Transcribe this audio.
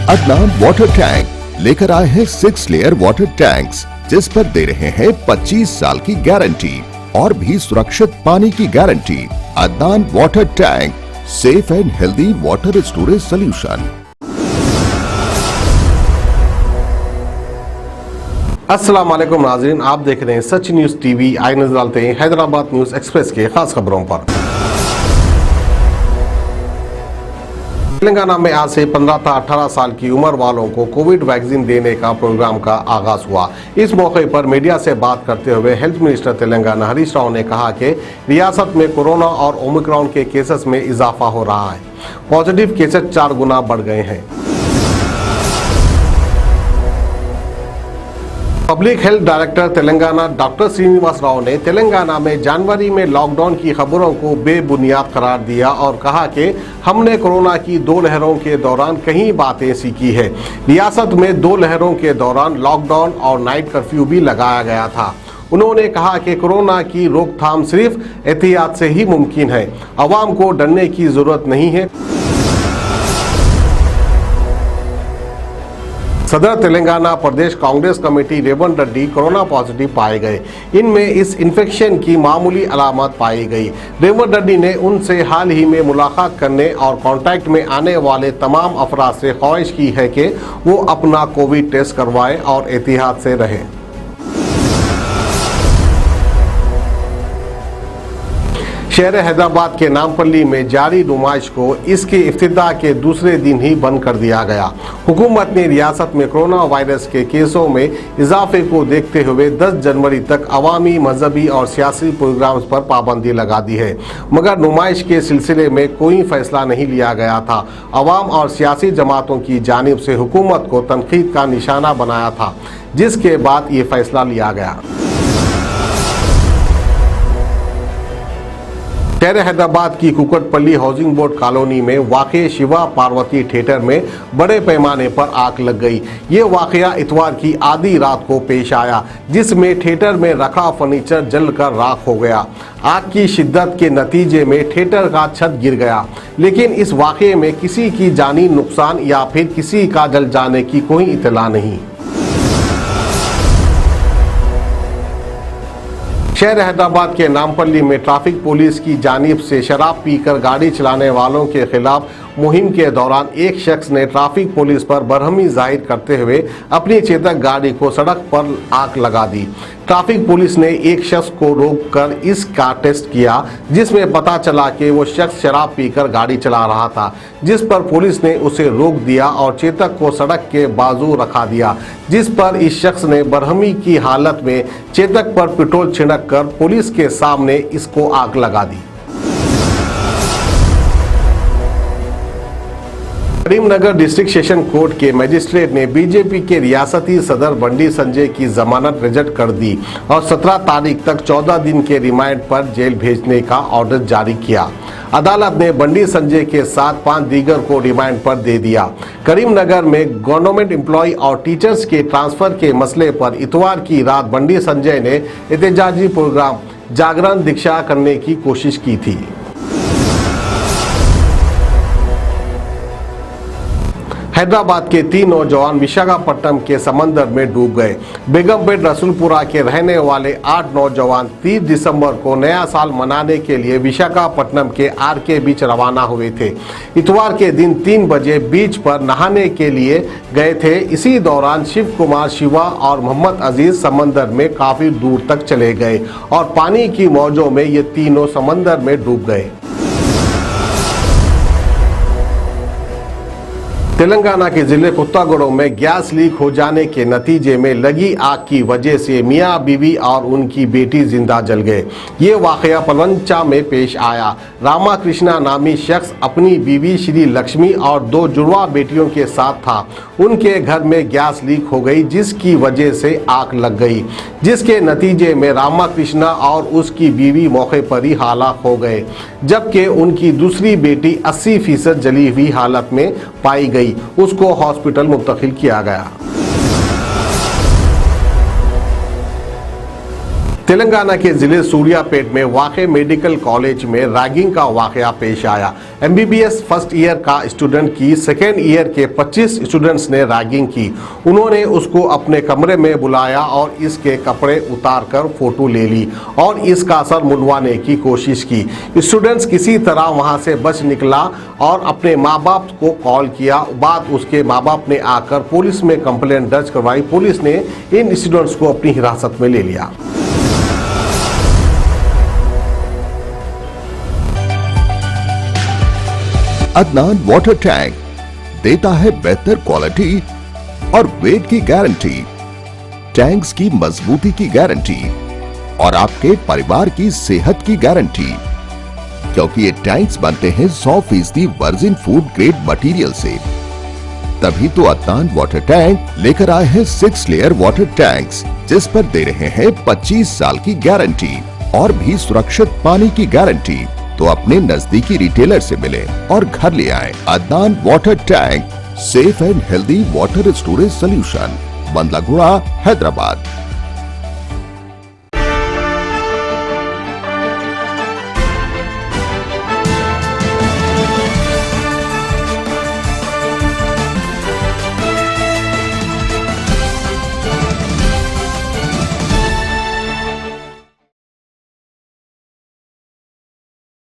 Adnan water tank लेकर आए हैं 6 लेयर वाटर टैंक्स, जिस पर दे रहे हैं 25 साल की गारंटी और भी सुरक्षित पानी की guarantee. Adnan water tank, safe and healthy water storage solution. अस्सलाम वालेकुम नाज़रीन, आप देख रहे हैं सच न्यूज़ टीवी। आइए नजर डालते हैं हैदराबाद न्यूज़ एक्सप्रेस के खास खबरों पर। तेलंगाना में आज से 15 से 18 साल की उम्र वालों को कोविड वैक्सीन देने का प्रोग्राम का आगाज हुआ। इस मौके पर मीडिया से बात करते हुए हेल्थ मिनिस्टर तेलंगाना हरीश राव ने कहा कि रियासत में कोरोना और ओमिक्रॉन के केसेस में इजाफा हो रहा है। पॉजिटिव केसेस 4 गुना बढ़ गए हैं। Public health director Telangana doctor Srinivas Rao ने तेलंगाना में जनवरी में लॉकडाउन की खबरों को बेबुनियाद करार दिया और कहा कि हमने कोरोना की 2 लहरों के दौरान कई बातें सीखी है। रियासत में 2 लहरों के दौरान लॉकडाउन और नाइट कर्फ्यू भी लगाया गया था। उन्होंने कहा कि कोरोना की रोकथाम सिर्फ एहतियात से ही मुमकिन है, अवाम को डरने की जरूरत नहीं है। सदर Telangana Pradesh Congress committee Revanth Reddy corona positive पाए गए। इनमें इस इन्फेक्शन की मामूली अलामत पाई गई। रेवंत रेड्डी ने उनसे हाल ही में मुलाकात करने और कांटेक्ट में आने वाले तमाम अफराद से ख्वाहिश की है कि वो अपना कोविड टेस्ट करवाएं और एहतियात से रहें। शहर हैदराबाद के नामपल्ली में जारी नुमाइश को इसके इफ्तिताह के दूसरे दिन ही बंद कर दिया गया। हुकूमत ने रियासत में कोरोना वायरस के केसों में इजाफे को देखते हुए 10 जनवरी तक अवामी, मजहबी और सियासी प्रोग्राम्स पर पाबंदी लगा दी है, मगर नुमाइश के सिलसिले में कोई फैसला नहीं लिया गया था। अवाम और सियासी जमातों की जानिब से हुकूमत को तनकीद का निशाना बनाया था, जिसके बाद ये फैसला लिया गया। शहर हैदराबाद की कुकटपल्ली हाउसिंग बोर्ड कॉलोनी में वाक़े शिवा पार्वती थिएटर में बड़े पैमाने पर आग लग गई। ये वाक़या इतवार की आधी रात को पेश आया, जिसमें थिएटर में रखा फर्नीचर जलकर राख हो गया। आग की शिद्दत के नतीजे में थिएटर का छत गिर गया, लेकिन इस वाक़े में किसी की जानी नुकसान या फिर किसी का जल जाने की कोई इत्तला नहीं। शहर हैदराबाद के नामपल्ली में ट्रैफिक पुलिस की जानिब से शराब पीकर गाड़ी चलाने वालों के खिलाफ मुहिम के दौरान एक शख्स ने ट्रैफिक पुलिस पर बरहमी जाहिर करते हुए अपनी चेतक गाड़ी को सड़क पर आग लगा दी। ट्रैफिक पुलिस ने एक शख्स को रोककर इसका टेस्ट किया, जिसमें पता चला कि वो शख्स शराब पीकर गाड़ी चला रहा था, जिस पर पुलिस ने उसे रोक दिया और चेतक को सड़क के बाजू रखा दिया, जिस पर इस शख्स ने बरहमी की हालत में चेतक पर पेट्रोल छिड़क कर पुलिस के सामने इसको आग लगा दी। करीमनगर डिस्ट्रिक्ट सेशन कोर्ट के मजिस्ट्रेट ने बीजेपी के रियासती सदर बंडी संजय की जमानत रिजेक्ट कर दी और 17 तारीख तक 14 दिन के रिमांड पर जेल भेजने का ऑर्डर जारी किया। अदालत ने बंडी संजय के साथ 5 दीगर को रिमांड पर दे दिया। करीमनगर में गवर्नमेंट एम्प्लॉय और टीचर्स के ट्रांसफर के मसले पर इतवार की रात बंडी संजय ने एहतजाजी प्रोग्राम जागरण दीक्षा करने की कोशिश की थी। हैदराबाद के 3 नौजवान विशाखापट्टनम के समंदर में डूब गए। बेगमपेट रसूलपुरा के रहने वाले 8 नौजवान 30 दिसंबर को नया साल मनाने के लिए विशाखापट्टनम के आरके बीच रवाना हुए थे। इतवार के दिन 3 बजे बीच पर नहाने के लिए गए थे। इसी दौरान शिव कुमार, शिवा और मोहम्मद अजीज समंदर में काफी दूर तक चले गए और पानी की मौजों में ये तीनों समंदर में डूब गए। तेलंगाना के जिले कोत्तागुड़म में गैस लीक हो जाने के नतीजे में लगी आग की वजह से मियां बीवी और उनकी बेटी जिंदा जल गए। ये वाकया पलवंचा में पेश आया। रामाकृष्णा नामी शख्स अपनी बीवी श्री लक्ष्मी और 2 जुड़वा बेटियों के साथ था। उनके घर में गैस लीक हो गई, जिसकी वजह से आग लग गई, जिसके नतीजे में रामाकृष्णा और उसकी बीवी मौके पर ही हलाक हो गए, जबकि उनकी दूसरी बेटी 80% जली हुई हालत में पाई गई। उसको हॉस्पिटल मुंतकिल किया गया। तेलंगाना के जिले सूर्यापेट में वाक़े मेडिकल कॉलेज में रैगिंग का वाक़या पेश आया। एमबीबीएस फर्स्ट ईयर का स्टूडेंट की सेकेंड ईयर के 25 स्टूडेंट्स ने रैगिंग की। उन्होंने उसको अपने कमरे में बुलाया और इसके कपड़े उतार कर फोटो ले ली और इसका सर मुंडवाने की कोशिश की। स्टूडेंट्स किसी तरह वहां से बच निकला और अपने माँ बाप को कॉल किया। बाद उसके माँ बाप ने आकर पुलिस में कंप्लेंट दर्ज करवाई। पुलिस ने इन स्टूडेंट्स को अपनी हिरासत में ले लिया। अदनान वाटर टैंक देता है बेहतर क्वालिटी और वेट की गारंटी, टैंक्स की मजबूती की गारंटी और आपके परिवार की सेहत की गारंटी, क्योंकि ये टैंक्स बनते हैं 100% वर्जिन फूड ग्रेड मटेरियल से। तभी तो अदनान वाटर टैंक लेकर आए हैं 6 लेयर वाटर टैंक्स, जिस पर दे रहे हैं 25 साल की गारंटी और भी सुरक्षित पानी की गारंटी। तो अपने नजदीकी रिटेलर से मिले और घर ले आए Adnan water tank, safe and healthy water storage solution, Bandlaguda, Hyderabad.